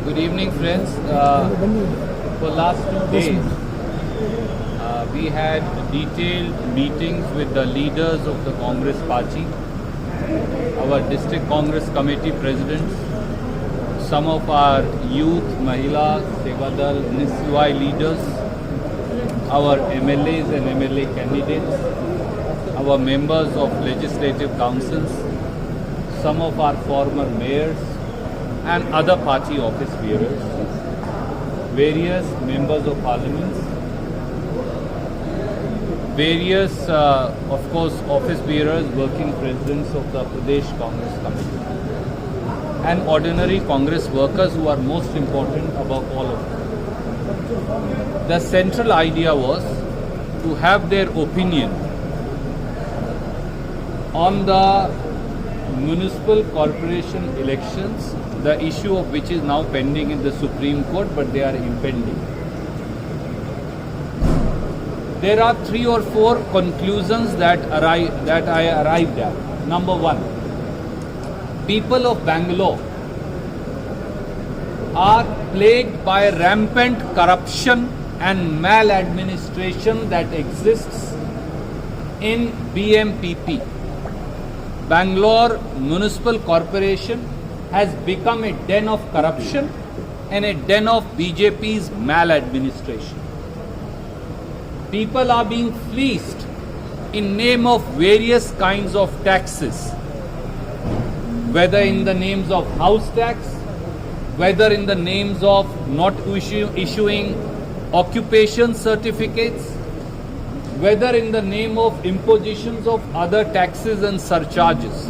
Good evening, friends. For last 2 days, we had detailed meetings with the leaders of the Congress party, our district Congress committee presidents, some of our youth, Mahila, Sevadal, NISY leaders, our MLAs and MLA candidates, our members of legislative councils, some of our former mayors and other party office bearers, various members of parliaments, various, of course, office bearers, working presidents of the Pradesh Congress Committee, and ordinary Congress workers who are most important above all of them. The central idea was to have their opinion on the municipal corporation elections, the issue of which is now pending in the Supreme Court, but they are impending. There are 3 or 4 conclusions that I arrived at. Number 1, people of Bangalore are plagued by rampant corruption and maladministration that exists in BMPP. Bangalore Municipal Corporation has become a den of corruption and a den of BJP's maladministration. People are being fleeced in name of various kinds of taxes, whether in the names of house tax, whether in the names of not issuing occupation certificates, whether in the name of impositions of other taxes and surcharges.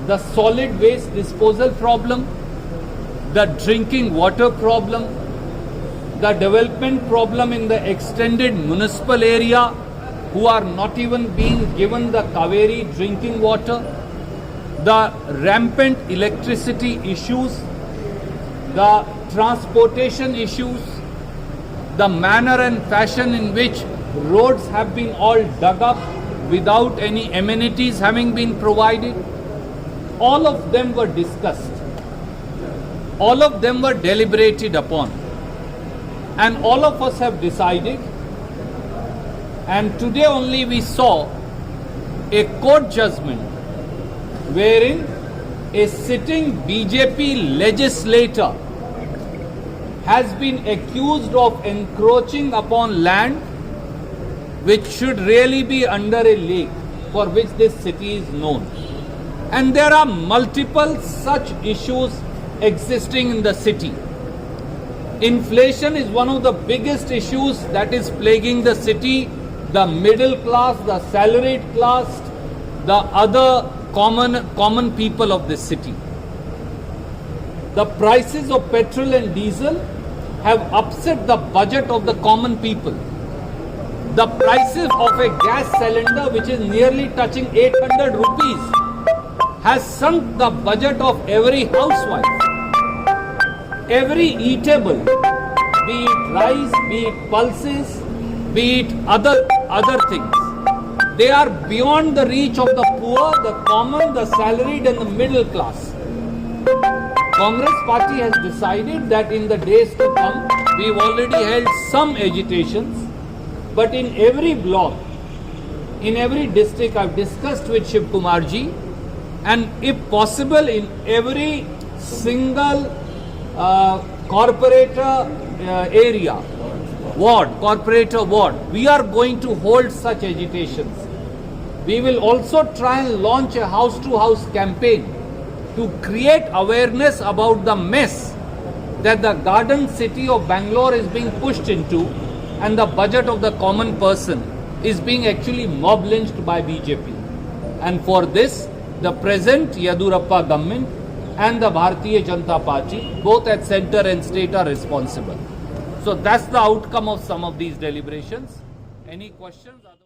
The solid waste disposal problem, the drinking water problem, the development problem in the extended municipal area who are not even being given the Kaveri drinking water, the rampant electricity issues, the transportation issues, the manner and fashion in which roads have been all dug up without any amenities having been provided. All of them were discussed. All of them were deliberated upon. And all of us have decided. And today only we saw a court judgment wherein a sitting BJP legislator has been accused of encroaching upon land which should really be under a lake for which this city is known. And there are multiple such issues existing in the city. Inflation is one of the biggest issues that is plaguing the city. The middle class, the salaried class, the other common people of this city. The prices of petrol and diesel have upset the budget of the common people. The prices of a gas cylinder, which is nearly touching 800 rupees, has sunk the budget of every housewife. Every eatable, be it rice, be it pulses, be it other things, they are beyond the reach of the poor, the common, the salaried and the middle class. Congress party has decided that in the days to come, we've already held some agitations, but in every block, in every district, I've discussed with Shiv Kumar ji, and if possible, in every single corporator area, corporator ward, we are going to hold such agitations. We will also try and launch a house-to-house campaign to create awareness about the mess that the garden city of Bangalore is being pushed into, and the budget of the common person is being actually mob lynched by BJP. And for this, the present Yadurappa government and the Bharatiya Janata Party, both at center and state, are responsible. So that's the outcome of some of these deliberations. Any questions?